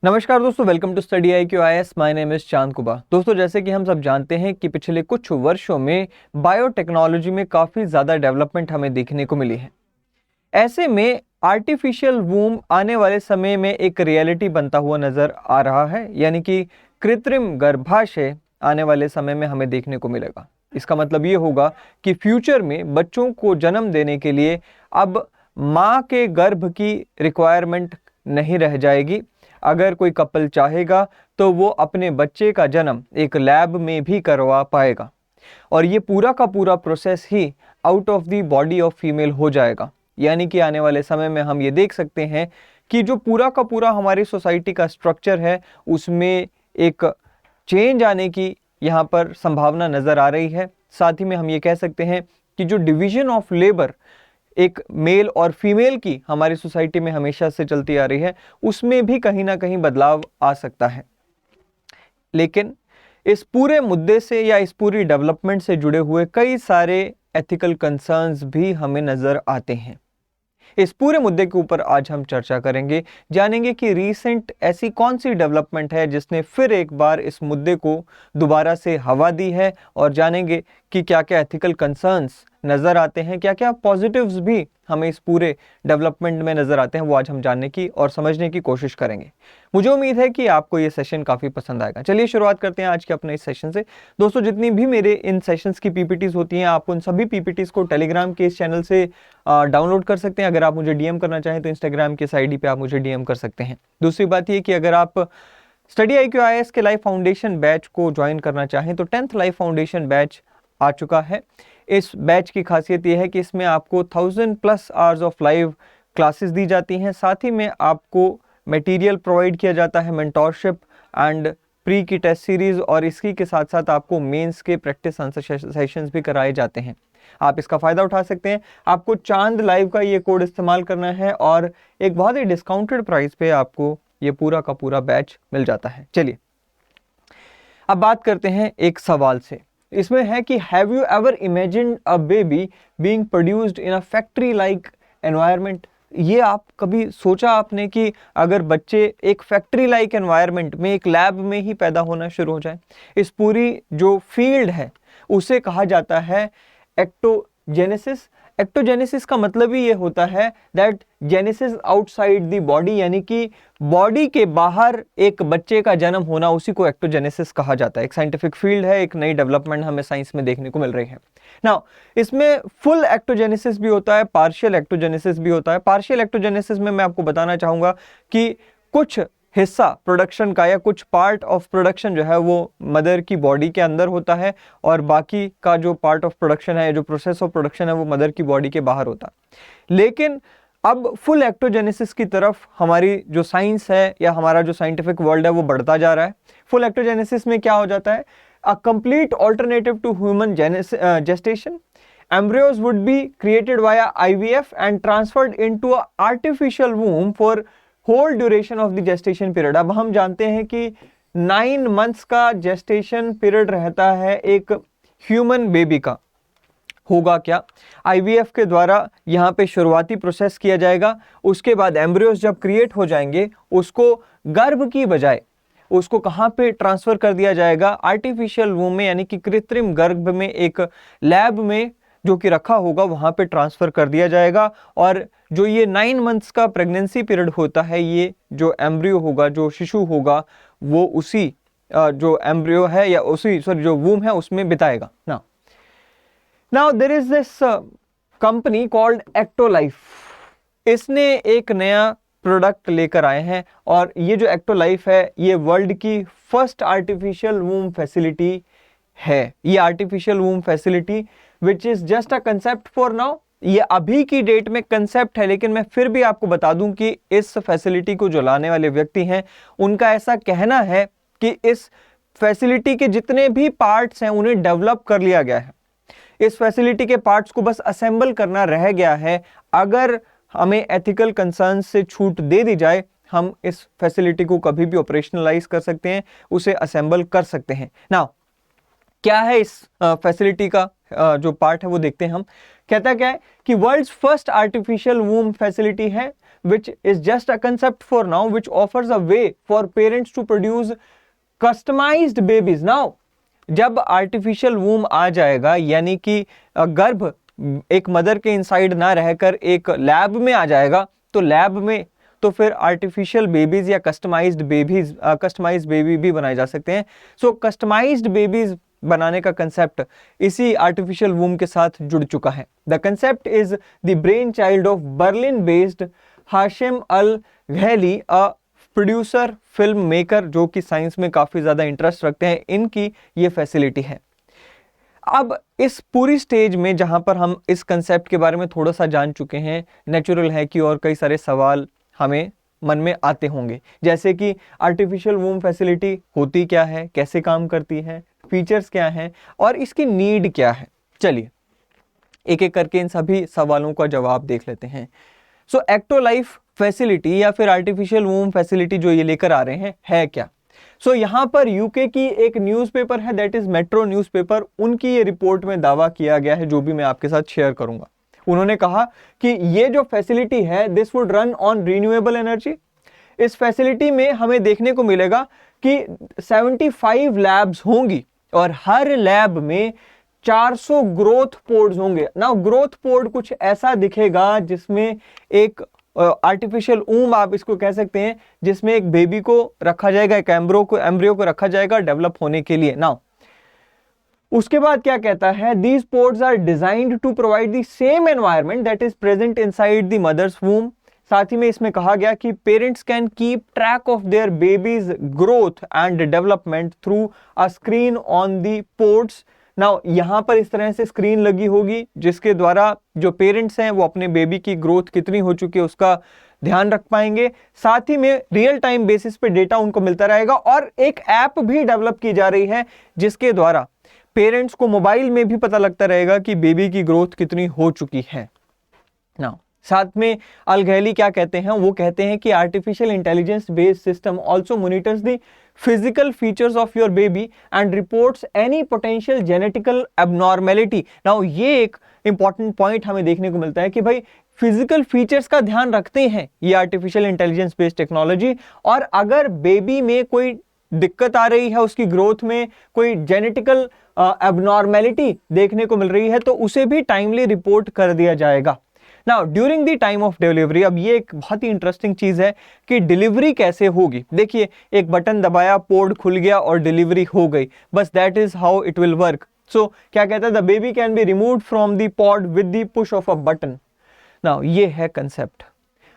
नमस्कार दोस्तों, welcome to study IQIS। My name is Chand Kuba. दोस्तों, जैसे कि हम सब जानते हैं कि पिछले कुछ वर्षों में बायोटेक्नोलॉजी में काफ़ी ज़्यादा डेवलपमेंट हमें देखने को मिली है। ऐसे में आर्टिफिशियल वूम आने वाले समय में एक रियलिटी बनता हुआ नज़र आ रहा है, यानी कि कृत्रिम गर्भाशय आने वाले समय में हमें देखने को मिलेगा। इसका मतलब ये होगा कि फ्यूचर में बच्चों को जन्म देने के लिए अब माँ के गर्भ की रिक्वायरमेंट नहीं रह जाएगी। अगर कोई कपल चाहेगा तो वो अपने बच्चे का जन्म एक लैब में भी करवा पाएगा और ये पूरा का पूरा process he out of the body of female हो जाएगा। यानी कि आने वाले समय में हम ये देख सकते हैं कि जो पूरा का पूरा हमारी सोसाइटी का स्ट्रक्चर है उसमें एक चेंज आने की यहाँ पर संभावना नज़र आ रही है। साथ ही में हम ये कह सकते हैं कि जो डिवीज़न ऑफ लेबर एक मेल और फीमेल की हमारी सोसाइटी में हमेशा से चलती आ रही है, उसमें भी कहीं ना कहीं बदलाव आ सकता है। लेकिन इस पूरे मुद्दे से या इस पूरी डेवलपमेंट से जुड़े हुए कई सारे एथिकल कंसर्न्स भी हमें नज़र आते हैं। इस पूरे मुद्दे के ऊपर आज हम चर्चा करेंगे, जानेंगे कि रीसेंट ऐसी कौन सी डेवलपमेंट है जिसने फिर एक बार इस मुद्दे को दोबारा से हवा दी है, और जानेंगे कि क्या क्या एथिकल कंसर्न्स नज़र आते हैं, क्या क्या पॉजिटिव्स भी हमें इस पूरे डेवलपमेंट में नज़र आते हैं। वो आज हम जानने की और समझने की कोशिश करेंगे। मुझे उम्मीद है कि आपको ये सेशन काफ़ी पसंद आएगा। चलिए शुरुआत करते हैं आज के अपने इस सेशन से। दोस्तों, जितनी भी मेरे इन सेशंस की पीपीटीज होती हैं, आप उन सभी पीपीटीज को टेलीग्राम के इस चैनल से डाउनलोड कर सकते हैं। अगर आप मुझे डीएम करना चाहें तो इंस्टाग्राम के इस आईडी पे आप मुझे डीएम कर सकते हैं। दूसरी बात ये कि अगर आप स्टडी IQIS के लाइव फाउंडेशन बैच को ज्वाइन करना चाहें तो 10th लाइव फाउंडेशन बैच आ चुका है। इस बैच की खासियत यह है कि इसमें आपको 1000+ आवर्स ऑफ लाइव क्लासेस दी जाती हैं। साथ ही में आपको मटेरियल प्रोवाइड किया जाता है, मेंटोरशिप एंड प्री की टेस्ट सीरीज़, और इसी के साथ साथ आपको मेंस के प्रैक्टिस आंसर सेशंस भी कराए जाते हैं। आप इसका फ़ायदा उठा सकते हैं। आपको चांद लाइव का ये कोड इस्तेमाल करना है और एक बहुत ही डिस्काउंटेड प्राइस पे आपको ये पूरा का पूरा बैच मिल जाता है। चलिए अब बात करते हैं एक सवाल से। इसमें है कि have you ever imagined a baby being produced in a factory like environment? ये आप कभी सोचा आपने कि अगर बच्चे एक फैक्ट्री लाइक एनवायरनमेंट में, एक लैब में ही पैदा होना शुरू हो जाए? इस पूरी जो फील्ड है उसे कहा जाता है एक्टोजेनेसिस। एक्टोजेनेसिस का मतलब ही ये होता है that genesis outside the body, यानी कि बॉडी के बाहर एक बच्चे का जन्म होना, उसी को एक्टोजेनेसिस कहा जाता है। एक साइंटिफिक फील्ड है, एक नई डेवलपमेंट हमें साइंस में देखने को मिल रही है। नाउ इसमें फुल एक्टोजेनेसिस भी होता है, पार्शियल एक्टोजेनेसिस भी होता है। पार्शियल एक्टोजेनेसिस में मैं आपको बताना चाहूँगा कि कुछ हिस्सा प्रोडक्शन का या कुछ पार्ट ऑफ प्रोडक्शन जो है वो मदर की बॉडी के अंदर होता है, और बाकी का जो पार्ट ऑफ प्रोडक्शन है, जो प्रोसेस ऑफ प्रोडक्शन है, वो मदर की बॉडी के बाहर होता है। लेकिन अब फुल एक्टोजेनेसिस की तरफ हमारी जो साइंस है या हमारा जो साइंटिफिक वर्ल्ड है वो बढ़ता जा रहा है। फुल एक्टोजेनेसिस में क्या हो जाता है? A complete alternative to human gestation, embryos would be created via IVF and transferred into a artificial womb for whole duration of the gestation period। अब हम जानते हैं कि 9 months का gestation period रहता है एक ह्यूमन बेबी का। होगा क्या? IVF के द्वारा यहाँ पे शुरुआती प्रोसेस किया जाएगा। उसके बाद एम्ब्रियोज जब क्रिएट हो जाएंगे, उसको गर्भ की बजाय उसको कहाँ पे ट्रांसफ़र कर दिया जाएगा? आर्टिफिशियल वूम में, यानी कि कृत्रिम गर्भ में, एक लैब में जो कि रखा होगा, वहाँ पे ट्रांसफ़र कर दिया जाएगा। और जो ये 9 मंथ्स का प्रेगनेंसी पीरियड होता है, ये जो एम्ब्रियो होगा, जो शिशु होगा, वो उसी जो एम्ब्रियो है या उसी जो वूम है उसमें बिताएगा। Now there is this company called EctoLife. इसने एक नया प्रोडक्ट लेकर आए हैं, और ये जो एक्टोलाइफ है ये वर्ल्ड की फर्स्ट आर्टिफिशियल वूम फैसिलिटी है। ये artificial womb facility which is just a concept for now, ये अभी की डेट में कंसेप्ट है, लेकिन मैं फिर भी आपको बता दूं कि इस फैसिलिटी को जो लाने वाले व्यक्ति हैं उनका ऐसा कहना है कि इस फैसिलिटी के जितने भी पार्ट्स हैं उन्हें डेवलप कर लिया गया है। इस फैसिलिटी के पार्ट्स को बस असेंबल करना रह गया है। अगर हमें एथिकल कंसर्न से छूट दे दी जाए, हम इस फैसिलिटी को कभी भी ऑपरेशनलाइज कर सकते हैं, उसे असेंबल कर सकते हैं। नाउ क्या है इस फैसिलिटी का जो पार्ट है वो देखते हैं हम। कहता क्या है कि world's first artificial womb facility है which is just a concept for now, which offers a way for parents to produce customized babies. Now, जब आर्टिफिशियल वूम आ जाएगा, यानी कि गर्भ एक मदर के इनसाइड ना रहकर एक लैब में आ जाएगा, तो लैब में तो फिर आर्टिफिशियल बेबीज या कस्टमाइज्ड बेबी भी बनाए जा सकते हैं. सो कस्टमाइज्ड बेबीज बनाने का कंसेप्ट इसी आर्टिफिशियल वूम के साथ जुड़ चुका है. The concept is the brainchild of Berlin based Hashem Al Ghaili, a producer, film maker, जो कि साइंस में काफ़ी ज़्यादा इंटरेस्ट रखते हैं. इनकी ये फैसिलिटी है. अब इस पूरी स्टेज में जहाँ पर हम इस कंसेप्ट के बारे में थोड़ा सा जान चुके हैं, नेचुरल है कि और कई सारे सवाल हमें मन में आते होंगे, जैसे कि आर्टिफिशियल वूम फैसिलिटी होती क्या है, कैसे काम करती है, फीचर्स क्या हैं और इसकी नीड क्या है. चलिए एक एक करके इन सभी सवालों का जवाब देख लेते हैं. सो एक्टोलाइफ फैसिलिटी या फिर आर्टिफिशियल वूम फैसिलिटी जो ये लेकर आ रहे हैं है क्या. सो यहाँ पर यूके की एक न्यूज़पेपर है, दैट इज मेट्रो न्यूज़पेपर, उनकी ये रिपोर्ट में दावा किया गया है जो भी मैं आपके साथ शेयर करूंगा. उन्होंने कहा कि ये जो फैसिलिटी है this would run on renewable energy. इस फैसिलिटी में हमें देखने को मिलेगा कि 75 लैब्स होंगी और हर लैब में 400 ग्रोथ पोर्ड्स होंगे. ना ग्रोथ पोर्ड कुछ ऐसा दिखेगा जिसमें एक आर्टिफिशियल ऊम आप इसको कह सकते हैं, जिसमें एक बेबी को रखा जाएगा, एक एम्ब्रियो को रखा जाएगा डेवलप होने के लिए. नाउ उसके बाद क्या कहता है, these pods are designed to provide the same environment that is present inside the mother's womb. साथ ही में इसमें कहा गया कि parents can keep track of their baby's growth and development through a screen on the pods. Now यहाँ पर इस तरह से स्क्रीन लगी होगी जिसके द्वारा जो पेरेंट्स हैं वो अपने बेबी की ग्रोथ कितनी हो चुकी है उसका ध्यान रख पाएंगे. साथ ही में रियल टाइम बेसिस पे डेटा उनको मिलता रहेगा और एक ऐप भी डेवलप की जा रही है जिसके द्वारा पेरेंट्स को मोबाइल में भी पता लगता रहेगा कि बेबी की ग्रोथ कितनी हो चुकी है. नाउ साथ में अल घैली क्या कहते हैं, वो कहते हैं कि artificial intelligence based system also monitors the physical features of your baby and reports any potential genetical abnormality. Now ये एक इंपॉर्टेंट पॉइंट हमें देखने को मिलता है कि भाई फिजिकल फीचर्स का ध्यान रखते हैं ये आर्टिफिशियल इंटेलिजेंस बेस्ड टेक्नोलॉजी, और अगर बेबी में कोई दिक्कत आ रही है, उसकी ग्रोथ में कोई जेनेटिकल एबनॉर्मेलिटी देखने को मिल रही है, तो उसे भी टाइमली रिपोर्ट कर दिया जाएगा. Now during the time of delivery, अब ये एक बहुत ही इंटरेस्टिंग चीज है कि डिलीवरी कैसे होगी. देखिए एक बटन दबाया, पोर्ड खुल गया और डिलीवरी हो गई, बस that is how it will work. So क्या कहता है, the baby can be removed from the pod with the push of a button. Now ये है कंसेप्ट.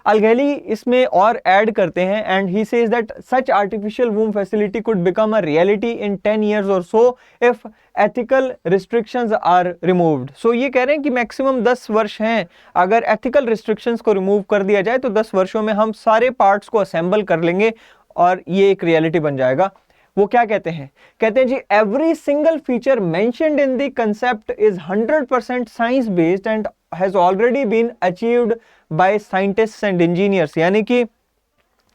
अल घैली इसमें और ऐड करते हैं and he says that such artificial womb facility could become a reality in 10 years or so if ethical restrictions are removed. So ये कह रहे हैं कि मैक्सिमम 10 वर्ष हैं, अगर एथिकल रिस्ट्रिक्शंस को रिमूव कर दिया जाए तो 10 वर्षों में हम सारे पार्ट्स को असेंबल कर लेंगे और ये एक रियलिटी बन जाएगा. वो क्या कहते हैं जी, every single feature mentioned in the concept is 100% science based and has already been achieved by scientists and engineers. यानी कि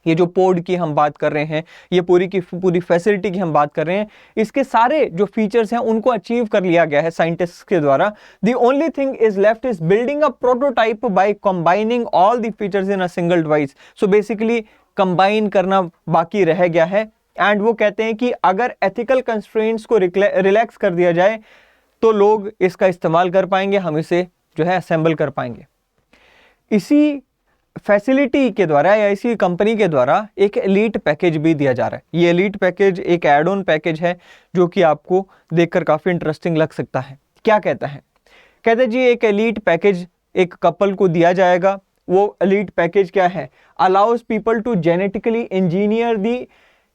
ये जो पोर्ड की हम बात कर रहे हैं, ये पूरी की पूरी फैसिलिटी की हम बात कर रहे हैं, इसके सारे जो फीचर्स हैं उनको अचीव कर लिया गया है साइंटिस्ट्स के द्वारा. The only thing is left is building a prototype by combining all the features in a single device. So basically combine करना बाकी रह गया है. एंड वो कहते हैं कि अगर एथिकल कंस्ट्रेंट्स को रिलैक्स कर दिया जाए तो लोग इसका इस्तेमाल कर पाएंगे, हम इसे जो है असेंबल कर पाएंगे. इसी फैसिलिटी के द्वारा या इसी कंपनी के द्वारा एक एलीट पैकेज भी दिया जा रहा है. ये एलीट पैकेज एक एड ऑन पैकेज है जो कि आपको देखकर काफ़ी इंटरेस्टिंग लग सकता है. क्या कहता है, कहते जी एक एलीट पैकेज एक कपल को दिया जाएगा. वो एलीट पैकेज क्या है, allows people to genetically engineer the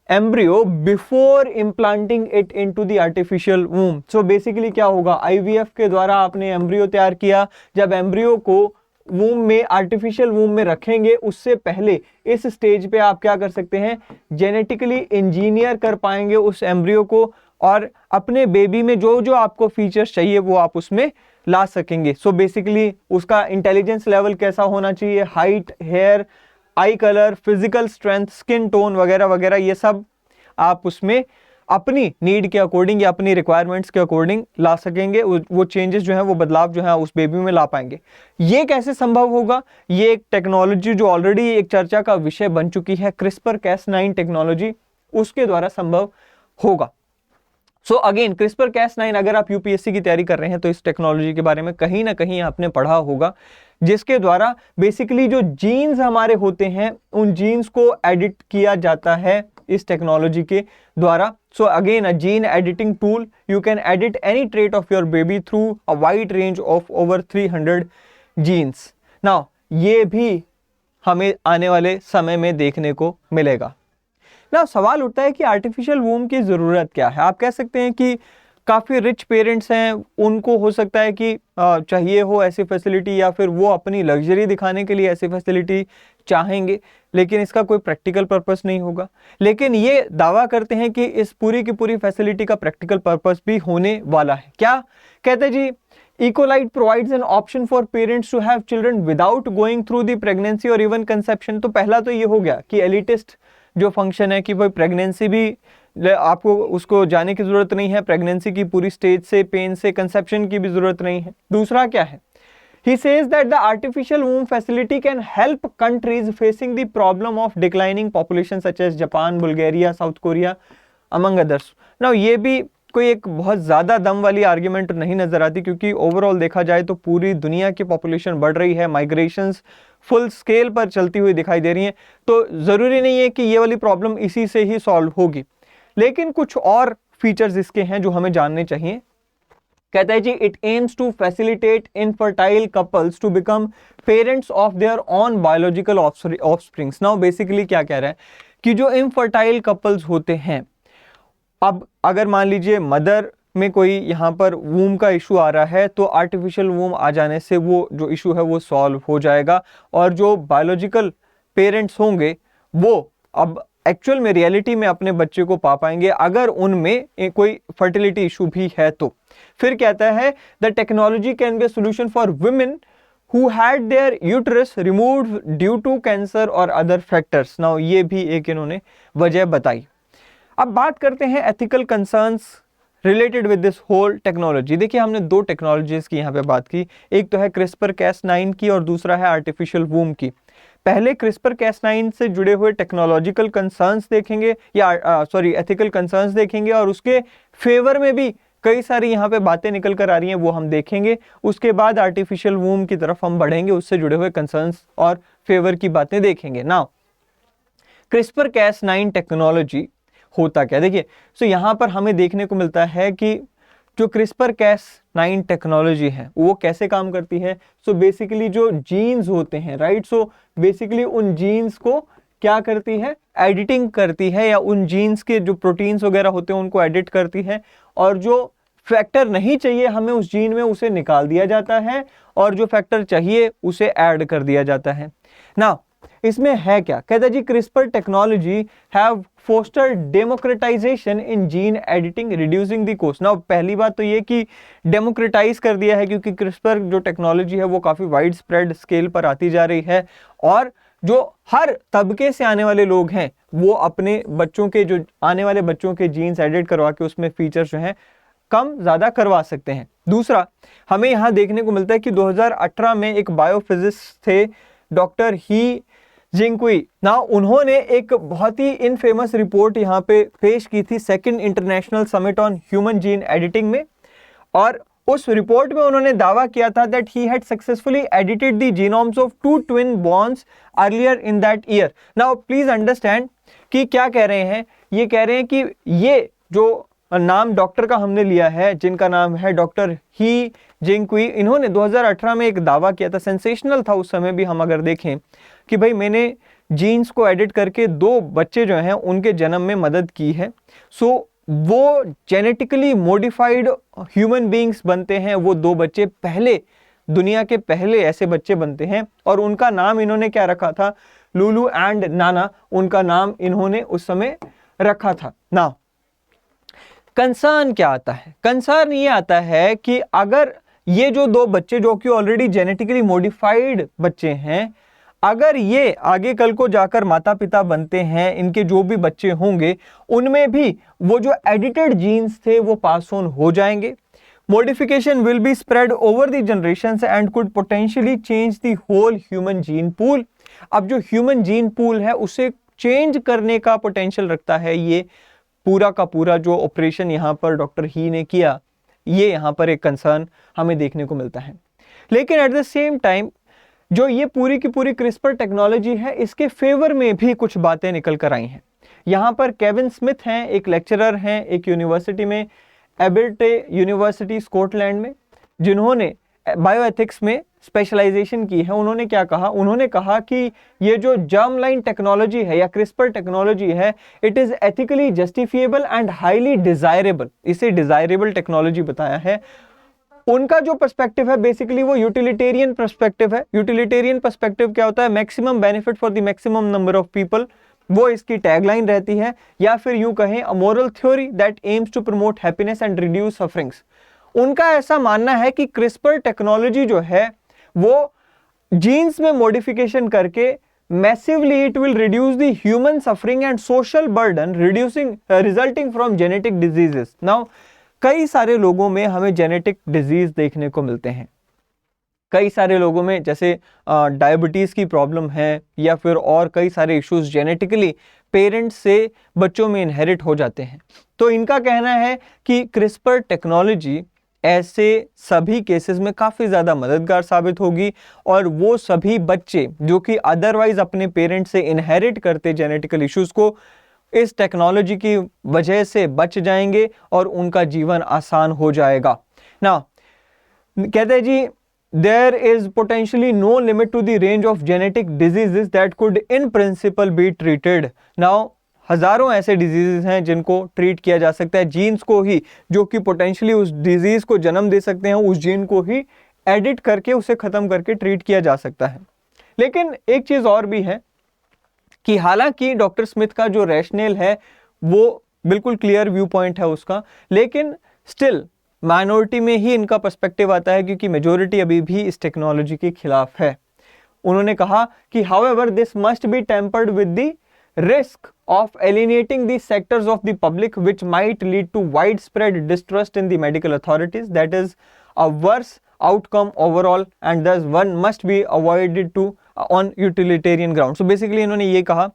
embryo before implanting it into the artificial womb. So basically क्या होगा, आईवीएफ के द्वारा आपने एम्ब्रियो तैयार किया, जब एम्ब्रियो को वूम में आर्टिफिशियल वूम में रखेंगे उससे पहले इस स्टेज पे आप क्या कर सकते हैं, जेनेटिकली इंजीनियर कर पाएंगे उस एम्ब्रियो को और अपने बेबी में जो जो आपको फीचर्स चाहिए वो आप उसमें ला सकेंगे. सो बेसिकली उसका इंटेलिजेंस लेवल कैसा होना चाहिए, height, hair, eye colour, physical strength, skin tone वगैरह वगैरह, ये सब आप उसमें अपनी नीड के अकॉर्डिंग या अपनी रिक्वायरमेंट्स के अकॉर्डिंग ला सकेंगे, वो चेंजेस जो है, वो बदलाव जो है उस बेबी में ला पाएंगे। ये कैसे संभव होगा? ये एक टेक्नोलॉजी जो ऑलरेडी एक चर्चा का विषय बन चुकी है, CRISPR-Cas9 टेक्नोलॉजी, उसके द्वारा संभव होगा। सो अगेन CRISPR-Cas9, अगर आप यूपीएससी की तैयारी कर रहे हैं तो इस टेक्नोलॉजी के बारे में कहीं ना कहीं आपने पढ़ा होगा, जिसके द्वारा बेसिकली जो जीन्स हमारे होते हैं उन जीन्स को एडिट किया जाता है इस टेक्नोलॉजी के द्वारा। So again a gene editing tool, you can edit any trait of your baby through a wide range of over 300 genes. Now ये भी हमें आने वाले समय में देखने को मिलेगा। ना सवाल उठता है कि आर्टिफिशियल वूम की ज़रूरत क्या है? आप कह सकते हैं कि काफ़ी रिच पेरेंट्स हैं, उनको हो सकता है कि चाहिए हो ऐसी फैसिलिटी, या फिर वो अपनी लग्जरी दिखाने के लिए ऐसी फैसिलिटी चाहेंगे, लेकिन इसका कोई प्रैक्टिकल पर्पस नहीं होगा। लेकिन ये दावा करते हैं कि इस पूरी की पूरी फैसिलिटी का प्रैक्टिकल पर्पस भी होने वाला है। क्या कहते हैं जी? Ecolite provides an option for parents to have children without going through the pregnancy or even conception। तो पहला तो ये हो गया कि एलिटिस्ट जो फंक्शन है कि भाई प्रेगनेंसी भी आपको उसको जाने की जरूरत नहीं है, प्रेगनेंसी की पूरी स्टेज से, पेन से, कंसेप्शन की भी जरूरत नहीं है। दूसरा क्या है? He says that the artificial womb facility can help countries facing the problem of declining population such as Japan, Bulgaria, South Korea, among others। Now ये भी कोई एक बहुत ज़्यादा दम वाली आर्ग्यूमेंट नहीं नज़र आती, क्योंकि ओवरऑल देखा जाए तो पूरी दुनिया की पॉपुलेशन बढ़ रही है, माइग्रेशंस फुल स्केल पर चलती हुई दिखाई दे रही हैं, तो ज़रूरी नहीं है कि ये वाली प्रॉब्लम इसी से ही सॉल्व होगी। लेकिन कुछ और फीचर्स इसके हैं जो हमें जानने चाहिए। कहता है जी, it aims to facilitate infertile couples to become parents of their own biological offsprings. Now basically क्या कह रहा है कि जो इनफर्टाइल कपल्स होते हैं, अब अगर मान लीजिए मदर में कोई यहाँ पर वूम का इशू आ रहा है, तो आर्टिफिशियल वूम आ जाने से वो जो इशू है वो सॉल्व हो जाएगा, और जो बायोलॉजिकल पेरेंट्स होंगे वो अब एक्चुअल में रियलिटी में अपने बच्चे को पा पाएंगे अगर उनमें कोई फर्टिलिटी इशू भी है तो। फिर कहता है the technology can be a solution for women who had their uterus removed due to cancer or other factors। Now ये भी एक इन्होंने वजह बताई। अब बात करते हैं ethical concerns related with this whole technology. देखिए, हमने दो टेक्नोलॉजीज की यहाँ पे बात की, एक तो है CRISPR-Cas9 की और दूसरा है आर्टिफिशियल वूम की। पहले CRISPR-Cas9 से जुड़े हुए टेक्नोलॉजिकल कंसर्न्स देखेंगे, या एथिकल कंसर्न्स देखेंगे, और उसके फेवर में भी कई सारी यहाँ पे बातें निकल कर आ रही हैं, वो हम देखेंगे। उसके बाद आर्टिफिशियल वूम की तरफ हम बढ़ेंगे, उससे जुड़े हुए कंसर्न्स और फेवर की बातें देखेंगे। नाउ CRISPR-Cas9 टेक्नोलॉजी होता क्या? देखिए, सो यहाँ पर हमें देखने को मिलता है कि जो CRISPR-Cas9 टेक्नोलॉजी है वो कैसे काम करती है। सो बेसिकली जो जीन्स होते हैं, राइट, सो बेसिकली उन जीन्स को क्या करती है? एडिटिंग करती है, या उन जीन्स के जो प्रोटीन्स वगैरह होते हैं उनको एडिट करती है, और जो फैक्टर नहीं चाहिए हमें उस जीन में उसे निकाल दिया जाता है, और जो फैक्टर चाहिए उसे ऐड कर दिया जाता है। ना इसमें है क्या? कहता है जी, CRISPR technology have fostered democratisation in gene editing reducing the cost. ना पहली बात तो ये कि डेमोक्रेटाइज कर दिया है, क्योंकि CRISPR जो टेक्नोलॉजी है वो काफ़ी वाइड स्प्रेड स्केल पर आती जा रही है, और जो हर तबके से आने वाले लोग हैं वो अपने बच्चों के जो आने वाले बच्चों के जीन्स एडिट करवा के उसमें फीचर्स जो हैं कम ज़्यादा करवा सकते हैं। दूसरा, हमें यहाँ देखने को मिलता है कि 2018 में एक बायोफिजिस्ट थे डॉक्टर ही जिंगक्वी। ना उन्होंने एक बहुत ही इनफेमस रिपोर्ट यहाँ पे पेश की थी second international summit on human gene editing में, और उस रिपोर्ट में उन्होंने दावा किया था that he had successfully edited the genomes of 2 twin borns earlier in that year. Now please understand कि क्या कह रहे हैं। ये कह रहे हैं कि ये जो नाम डॉक्टर का हमने लिया है, जिनका नाम है डॉक्टर ही जिंगक्वी, इन्होंने 2018 में एक दावा किया था, सेंसेशनल था उस समय भी, हम अगर देखें कि भाई मैंने जीन्स को एडिट करके 2 बच्चे जो हैं उनके जन्म में मदद की है। सो वो जेनेटिकली मॉडिफाइड ह्यूमन बीइंग्स बनते हैं, वो 2 बच्चे पहले दुनिया के पहले ऐसे बच्चे बनते हैं, और उनका नाम इन्होंने क्या रखा था? लुलू एंड नाना, उनका नाम इन्होंने उस समय रखा था। ना कंसर्न क्या आता है? कंसर्न ये आता है कि अगर ये जो 2 बच्चे जो कि ऑलरेडी जेनेटिकली मॉडिफाइड बच्चे हैं, अगर ये आगे कल को जाकर माता पिता बनते हैं, इनके जो भी बच्चे होंगे उनमें भी वो जो एडिटेड जीन्स थे वो पास ऑन हो जाएंगे। Modification will be spread over the generations and could potentially change the whole human gene pool. अब जो ह्यूमन जीन पूल है उसे चेंज करने का पोटेंशियल रखता है ये पूरा का पूरा जो ऑपरेशन यहाँ पर डॉक्टर ही ने किया, ये यहाँ पर एक कंसर्न हमें देखने को मिलता है। लेकिन एट द सेम टाइम जो ये पूरी की पूरी क्रिस्पर टेक्नोलॉजी है, इसके फेवर में भी कुछ बातें निकल कर आई हैं। यहाँ पर केविन स्मिथ हैं, एक लेक्चरर हैं एक यूनिवर्सिटी में, एबर्टे यूनिवर्सिटी स्कॉटलैंड में, जिन्होंने बायोएथिक्स में स्पेशलाइजेशन की है। उन्होंने क्या कहा? उन्होंने कहा कि ये जो जर्म लाइन टेक्नोलॉजी है या क्रिस्पर टेक्नोलॉजी है, it is ethically justifiable and highly desirable. इसे डिजायरेबल टेक्नोलॉजी बताया है। उनका जो पर्सपेक्टिव है बेसिकली वो यूटिलिटेरियन पर्सपेक्टिव है। यूटिलिटेरियन पर्सपेक्टिव क्या होता है? Maximum benefit for the maximum number of people, वो इसकी टैगलाइन रहती है। या फिर यूं कहें a moral theory that aims to promote happiness and reduce sufferings. उनका ऐसा मानना है कि क्रिस्पर टेक्नोलॉजी जो है वो जीन्स में मॉडिफिकेशन करके massively it will reduce the human suffering and social burden resulting from genetic diseases. Now कई सारे लोगों में हमें जेनेटिक डिजीज देखने को मिलते हैं। कई सारे लोगों में जैसे डायबिटीज की प्रॉब्लम है या फिर और कई सारे इश्यूज जेनेटिकली पेरेंट्स से बच्चों में इनहेरिट हो जाते हैं। तो इनका कहना है कि क्रिस्पर टेक्नोलॉजी ऐसे सभी केसेस में काफ़ी ज़्यादा मददगार साबित होगी और वो सभी बच्चे जो कि अदरवाइज अपने पेरेंट्स से इनहेरिट करते जेनेटिकल इश्यूज को, इस टेक्नोलॉजी की वजह से बच जाएंगे और उनका जीवन आसान हो जाएगा। ना कहते हैं जी there is potentially no limit to the range of genetic diseases that could in principle be treated. Now हजारों ऐसे डिजीजेस हैं जिनको ट्रीट किया जा सकता है, जीन्स को ही जो कि पोटेंशियली उस डिजीज को जन्म दे सकते हैं, उस जीन को ही एडिट करके उसे खत्म करके ट्रीट किया जा सकता है। लेकिन एक चीज और भी है कि हालांकि डॉक्टर स्मिथ का जो रैशनल है वो बिल्कुल क्लियर व्यू पॉइंट है उसका, लेकिन स्टिल माइनॉरिटी में ही इनका पर्सपेक्टिव आता है क्योंकि मेजॉरिटी अभी भी इस टेक्नोलॉजी के खिलाफ है। उन्होंने कहा कि however this must be tempered with the risk of alienating the sectors of the public which might lead to widespread distrust in the medical authorities, that is a worse outcome overall and thus one must be avoided to on utilitarian ground। so basically इन्होंने ये कहा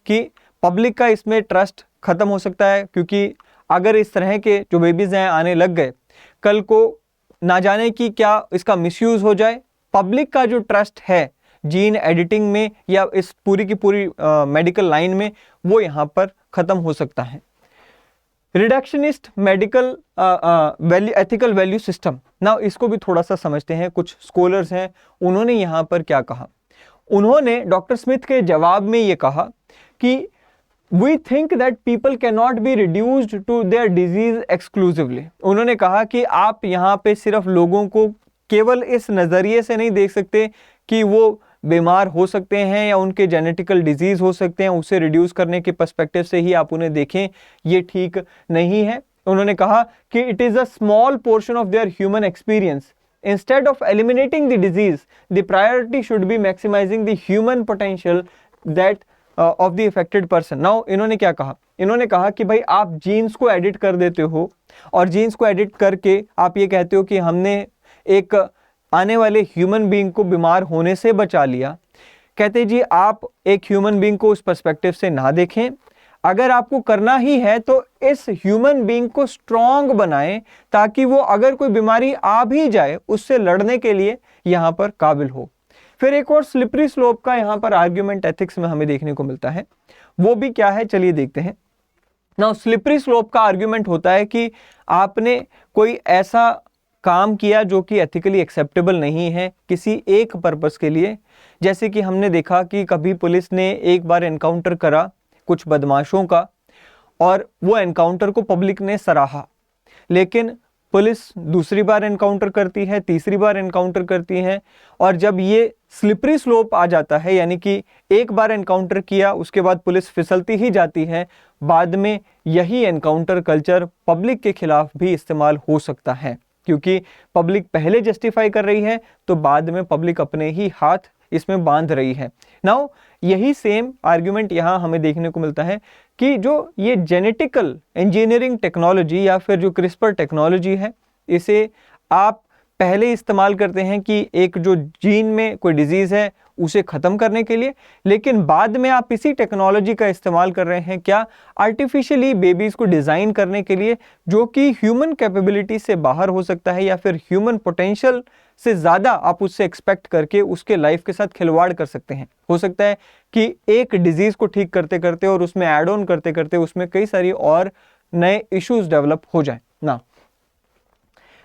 कि public का इसमें trust खत्म हो सकता है क्योंकि अगर इस तरह के जो बेबीज हैं आने लग गए, कल को ना जाने कि क्या इसका मिसयूज हो जाए। पब्लिक का जो ट्रस्ट है जीन एडिटिंग में या इस पूरी की पूरी मेडिकल लाइन में वो यहाँ पर खत्म हो सकता है। Reductionist medical value ethical value system, ना इसको भी थोड़ा सा समझते हैं। कुछ स्कॉलर्स हैं, उन्होंने यहाँ पर क्या कहा? उन्होंने डॉक्टर स्मिथ के जवाब में ये कहा कि we think that people can not be reduced to their disease exclusively. उन्होंने कहा कि आप यहाँ पे सिर्फ लोगों को केवल इस नज़रिए से नहीं देख सकते कि वो बीमार हो सकते हैं या उनके जेनेटिकल डिजीज हो सकते हैं, उसे रिड्यूस करने के पर्सपेक्टिव से ही आप उन्हें देखें, ये ठीक नहीं है। उन्होंने कहा कि it is a small portion of their human experience. Instead of eliminating the disease the priority should be maximising the human potential that of the affected person. Now इन्होंने क्या कहा? इन्होंने कहा कि भाई आप जीन्स को एडिट कर देते हो और जीन्स को एडिट करके आप ये कहते हो कि हमने एक आने वाले ह्यूमन बीइंग को बीमार होने से बचा लिया। कहते जी आप एक ह्यूमन बीइंग को उस पर्सपेक्टिव से ना देखें। अगर आपको करना ही है तो इस ह्यूमन बीइंग को स्ट्रॉन्ग बनाएं ताकि वो अगर कोई बीमारी आ भी जाए उससे लड़ने के लिए यहाँ पर काबिल हो। फिर एक और स्लिपरी स्लोप का यहाँ पर आर्ग्यूमेंट एथिक्स में हमें देखने को मिलता है, वो भी क्या है चलिए देखते हैं। नाउ स्लिपरी स्लोप का आर्ग्यूमेंट होता है कि आपने कोई ऐसा काम किया जो कि एथिकली एक्सेप्टेबल नहीं है किसी एक पर्पस के लिए। जैसे कि हमने देखा कि कभी पुलिस ने एक बार एनकाउंटर करा कुछ बदमाशों का और वो एनकाउंटर को पब्लिक ने सराहा, लेकिन पुलिस दूसरी बार एनकाउंटर करती है, तीसरी बार एनकाउंटर करती है, और जब ये स्लिपरी स्लोप आ जाता है यानी कि एक बार एनकाउंटर किया उसके बाद पुलिस फिसलती ही जाती है, बाद में यही एनकाउंटर कल्चर पब्लिक के खिलाफ भी इस्तेमाल हो सकता है क्योंकि पब्लिक पहले जस्टिफाई कर रही है तो बाद में पब्लिक अपने ही हाथ इसमें बांध रही है। नाउ यही सेम आर्ग्यूमेंट यहाँ हमें देखने को मिलता है कि जो ये जेनेटिकल इंजीनियरिंग टेक्नोलॉजी या फिर जो क्रिस्पर टेक्नोलॉजी है, इसे आप पहले इस्तेमाल करते हैं कि एक जो जीन में कोई डिजीज़ है उसे ख़त्म करने के लिए, लेकिन बाद में आप इसी टेक्नोलॉजी का इस्तेमाल कर रहे हैं क्या, आर्टिफिशियली बेबीज़ को डिज़ाइन करने के लिए, जो कि ह्यूमन कैपेबिलिटी से बाहर हो सकता है या फिर ह्यूमन पोटेंशियल से ज़्यादा आप उससे एक्सपेक्ट करके उसके लाइफ के साथ खिलवाड़ कर सकते हैं। हो सकता है कि एक डिजीज़ को ठीक करते करते और उसमें ऐड ऑन करते करते उसमें कई सारी और नए इश्यूज डेवलप हो जाए ना।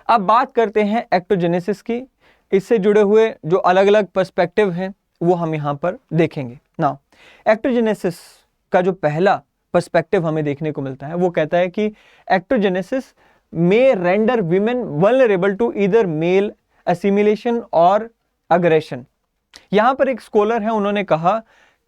अब बात करते हैं एक्टोजेनेसिस की। इससे जुड़े हुए जो अलग अलग पर्सपेक्टिव हैं वो हम यहाँ पर देखेंगे ना। एक्टोजेनेसिस का जो पहला पर्सपेक्टिव हमें देखने को मिलता है वो कहता है कि ectogenesis may render women vulnerable to either male assimilation और अग्रेशन। यहाँ पर एक स्कॉलर है, उन्होंने कहा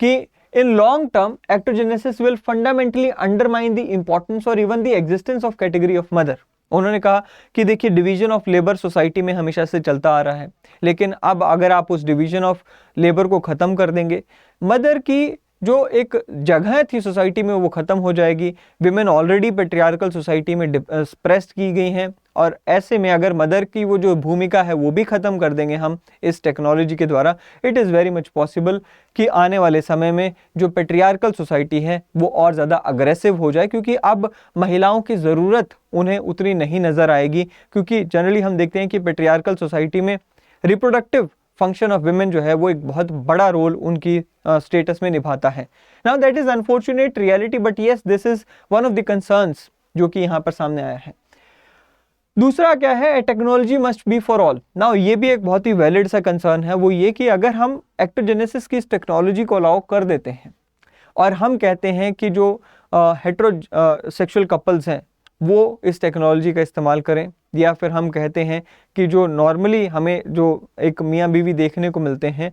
कि in long term ectogenesis will fundamentally undermine the importance और even the existence of category of mother. उन्होंने कहा कि देखिए डिवीजन ऑफ लेबर सोसाइटी में हमेशा से चलता आ रहा है, लेकिन अब अगर आप उस डिवीजन ऑफ लेबर को ख़त्म कर देंगे, मदर की जो एक जगह थी सोसाइटी में वो ख़त्म हो जाएगी। विमेन ऑलरेडी पेट्रियार्कल सोसाइटी में प्रेस्ड की गई हैं, और ऐसे में अगर मदर की वो जो भूमिका है वो भी ख़त्म कर देंगे हम इस टेक्नोलॉजी के द्वारा, it is very much possible कि आने वाले समय में जो पेट्रियार्कल सोसाइटी है वो और ज़्यादा अग्रेसिव हो जाए, क्योंकि अब महिलाओं की ज़रूरत उन्हें उतनी नहीं नज़र आएगी। क्योंकि जनरली हम देखते हैं कि पेट्रियार्कल सोसाइटी में रिप्रोडक्टिव फंक्शन ऑफ विमेन जो है वो एक बहुत बड़ा रोल उनकी स्टेटस में निभाता है। Now that is unfortunate reality, but yes this is one of the concerns जो कि यहाँ पर सामने आया है। दूसरा क्या है, technology must be for all. Now ये भी एक बहुत ही वैलिड सा कंसर्न है, वो ये कि अगर हम एक्टोजेनेसिस की इस टेक्नोलॉजी को अलाउ कर देते हैं और हम कहते हैं कि जो हेटेरोसेक्सुअल कपल्स हैं वो इस टेक्नोलॉजी का इस्तेमाल करें, या फिर हम कहते हैं कि जो नॉर्मली हमें जो एक मियाँ बीवी देखने को मिलते हैं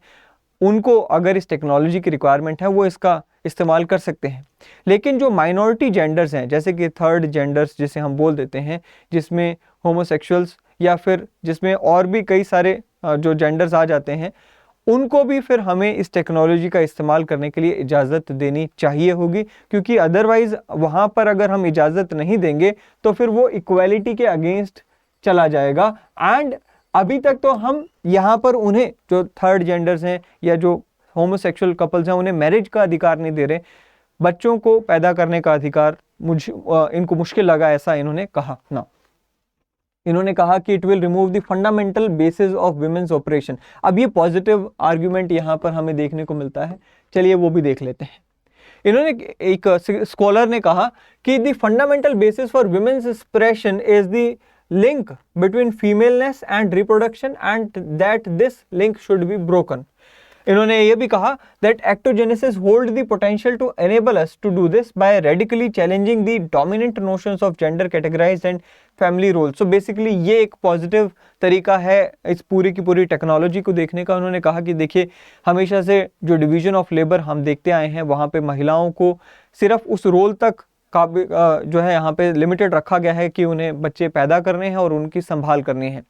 उनको अगर इस टेक्नोलॉजी की रिक्वायरमेंट है वो इसका इस्तेमाल कर सकते हैं, लेकिन जो माइनॉरिटी जेंडर्स हैं जैसे कि थर्ड जेंडर्स जिसे हम बोल देते हैं, जिसमें होमोसेक्सुअल्स या फिर जिसमें और भी कई सारे जो जेंडर्स आ जाते हैं, उनको भी फिर हमें इस टेक्नोलॉजी का इस्तेमाल करने के लिए इजाज़त देनी चाहिए होगी, क्योंकि अदरवाइज़ वहाँ पर अगर हम इजाज़त नहीं देंगे तो फिर वो इक्वालिटी के अगेंस्ट चला जाएगा। एंड अभी तक तो हम यहाँ पर उन्हें जो थर्ड जेंडर्स हैं या जो होमोसेक्सुअल कपल्स हैं उन्हें मैरिज का अधिकार नहीं दे रहे, बच्चों को पैदा करने का अधिकार इनको मुश्किल लगा, ऐसा इन्होंने कहा ना। इन्होंने कहा कि it will remove the fundamental basis of women's operation. अब ये पॉजिटिव आर्ग्यूमेंट यहाँ पर हमें देखने को मिलता है, चलिए वो भी देख लेते हैं। इन्होंने एक स्कॉलर ने कहा कि the fundamental basis for women's expression is the link between femaleness and reproduction and that this link should be broken. इन्होंने ये भी कहा that ectogenesis hold the potential to enable us to do this by radically challenging the dominant notions of gender categorized and family roles. So basically ये एक positive तरीका है इस पूरी की पूरी टेक्नोलॉजी को देखने का। उन्होंने कहा कि देखिए हमेशा से जो डिवीजन ऑफ लेबर हम देखते आए हैं वहाँ पे महिलाओं को सिर्फ उस रोल तक जो है यहाँ पे लिमिटेड रखा गया है कि उन्हें बच्चे पैदा करने हैं और उनकी संभाल करनी है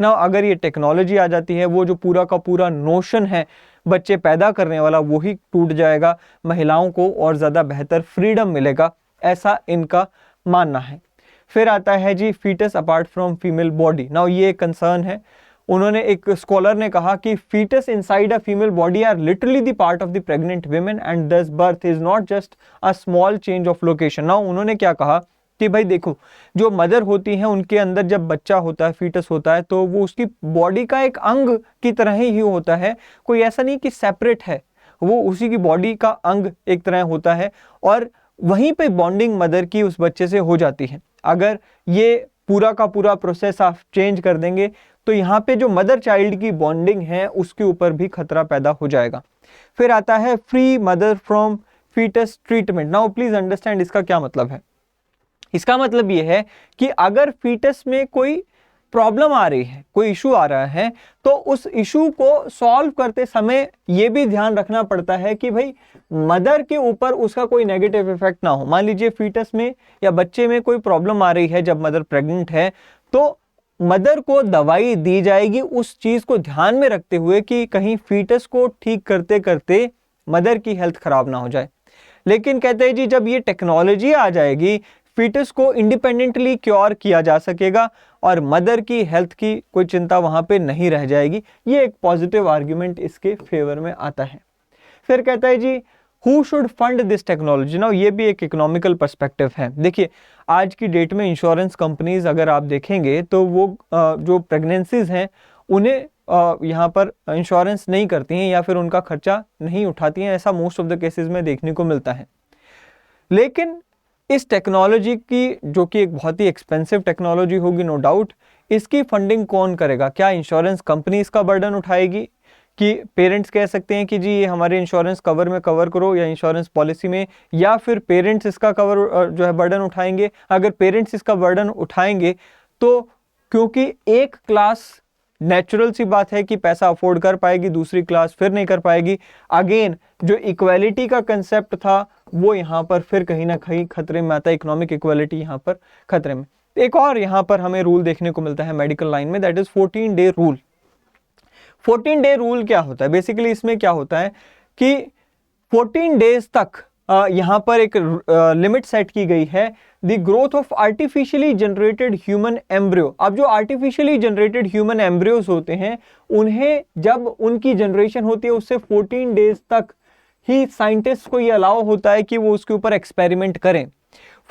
ना। अगर ये टेक्नोलॉजी आ जाती है वो जो पूरा का पूरा नोशन है बच्चे पैदा करने वाला वो ही टूट जाएगा, महिलाओं को और ज़्यादा बेहतर फ्रीडम मिलेगा, ऐसा इनका मानना है। फिर आता है जी foetus apart from female body. Now ये कंसर्न है। उन्होंने एक स्कॉलर ने कहा कि foetus inside a female body are literally the part of the pregnant women and thus birth is not just a small change of location. Now उन्होंने क्या कहा कि भाई देखो जो मदर होती हैं उनके अंदर जब बच्चा होता है, फीटस होता है, तो वो उसकी बॉडी का एक अंग की तरह ही होता है, कोई ऐसा नहीं कि सेपरेट है, वो उसी की बॉडी का अंग एक तरह होता है और वहीं पे बॉन्डिंग मदर की उस बच्चे से हो जाती है। अगर ये पूरा का पूरा प्रोसेस आप चेंज कर देंगे तो यहाँ पे जो मदर चाइल्ड की बॉन्डिंग है उसके ऊपर भी खतरा पैदा हो जाएगा। फिर आता है free mother from foetus treatment. Now please understand इसका क्या मतलब है। इसका मतलब ये है कि अगर फीटस में कोई प्रॉब्लम आ रही है, कोई इशू आ रहा है, तो उस इशू को सॉल्व करते समय ये भी ध्यान रखना पड़ता है कि भाई मदर के ऊपर उसका कोई नेगेटिव इफेक्ट ना हो। मान लीजिए फीटस में या बच्चे में कोई प्रॉब्लम आ रही है जब मदर प्रेग्नेंट है, तो मदर को दवाई दी जाएगी उस चीज को ध्यान में रखते हुए कि कहीं फीटस को ठीक करते करते मदर की हेल्थ खराब ना हो जाए। लेकिन कहते हैं जी जब ये टेक्नोलॉजी आ जाएगी, फीटस को इंडिपेंडेंटली क्योर किया जा सकेगा और मदर की हेल्थ की कोई चिंता वहां पे नहीं रह जाएगी। ये एक पॉजिटिव आर्ग्यूमेंट इसके फेवर में आता है। फिर कहता है जी who should fund this technology. ना ये भी एक इकोनॉमिकल पर्सपेक्टिव है। देखिए आज की डेट में इंश्योरेंस कंपनीज अगर आप देखेंगे तो वो जो प्रेगनेंसीज हैं उन्हें यहाँ पर इंश्योरेंस नहीं करती हैं या फिर उनका खर्चा नहीं उठाती हैं। ऐसा मोस्ट ऑफ द केसेस में देखने को मिलता है। लेकिन इस टेक्नोलॉजी की, जो कि एक बहुत ही एक्सपेंसिव टेक्नोलॉजी होगी नो डाउट, इसकी फंडिंग कौन करेगा? क्या इंश्योरेंस कंपनी इसका बर्डन उठाएगी कि पेरेंट्स कह सकते हैं कि जी ये हमारे इंश्योरेंस कवर में कवर करो या इंश्योरेंस पॉलिसी में, या फिर पेरेंट्स इसका कवर जो है बर्डन उठाएंगे? अगर पेरेंट्स इसका बर्डन उठाएंगे तो क्योंकि एक क्लास नेचुरल सी बात है कि पैसा अफोर्ड कर पाएगी, दूसरी क्लास फिर नहीं कर पाएगी। अगेन जो इक्वालिटी का कंसेप्ट था वो यहाँ पर फिर कहीं ना कहीं खतरे में आता है। इकोनॉमिक इक्वालिटी यहाँ पर खतरे में। एक और यहाँ पर हमें रूल देखने को मिलता है मेडिकल लाइन में, that is 14 day rule. 14 day rule क्या होता है? बेसिकली इसमें क्या होता है कि 14 डेज तक यहाँ पर एक लिमिट सेट की गई है, the growth of artificially generated human embryo. अब जो आर्टिफिशियली जनरेटेड ह्यूमन एम्ब्रियोज होते हैं उन्हें जब उनकी जनरेशन होती है उससे 14 डेज तक ही साइंटिस्ट को ये अलाउ होता है कि वो उसके ऊपर एक्सपेरिमेंट करें।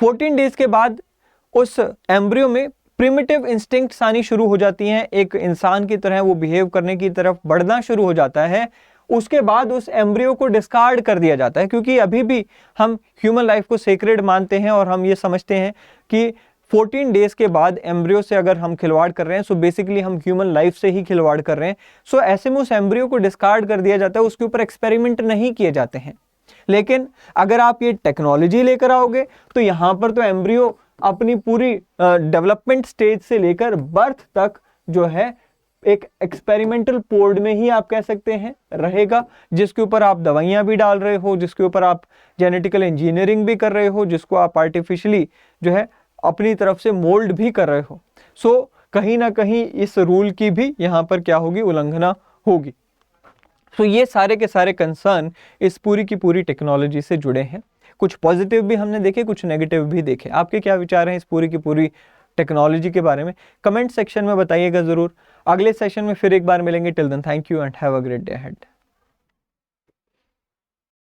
14 डेज के बाद उस एम्ब्रियो में प्रिमिटिव इंस्टिंक्ट्स आनी शुरू हो जाती हैं, एक इंसान की तरह वो बिहेव करने की तरफ बढ़ना शुरू हो जाता है। उसके बाद उस एम्ब्रियो को डिस्कार्ड कर दिया जाता है, क्योंकि अभी भी हम ह्यूमन लाइफ को सेक्रेड मानते हैं और हम ये समझते हैं कि 14 डेज के बाद एम्ब्रियो से अगर हम खिलवाड़ कर रहे हैं सो बेसिकली हम ह्यूमन लाइफ से ही खिलवाड़ कर रहे हैं। सो ऐसे में उस एम्ब्रियो को डिस्कार्ड कर दिया जाता है, उसके ऊपर एक्सपेरिमेंट नहीं किए जाते हैं। लेकिन अगर आप ये टेक्नोलॉजी लेकर आओगे तो यहाँ पर तो एम्ब्रियो अपनी पूरी डेवलपमेंट स्टेज से लेकर बर्थ तक जो है एक एक्सपेरिमेंटल पोर्ड में ही आप कह सकते हैं रहेगा, जिसके ऊपर आप दवाइयां भी डाल रहे हो, जिसके ऊपर आप जेनेटिकल इंजीनियरिंग भी कर रहे हो, जिसको आप आर्टिफिशियली जो है अपनी तरफ से मोल्ड भी कर रहे हो। सो कहीं ना कहीं इस रूल की भी यहाँ पर क्या होगी, उल्लंघना होगी। सो ये सारे के सारे कंसर्न इस पूरी की पूरी टेक्नोलॉजी से जुड़े हैं। कुछ पॉजिटिव भी हमने देखे, कुछ नेगेटिव भी देखे। आपके क्या विचार हैं इस पूरी की पूरी टेक्नोलॉजी के बारे में? कमेंट सेक्शन में बताइएगा जरूर। अगले सेशन में फिर एक बार मिलेंगे। Till then thank you and have a great day ahead.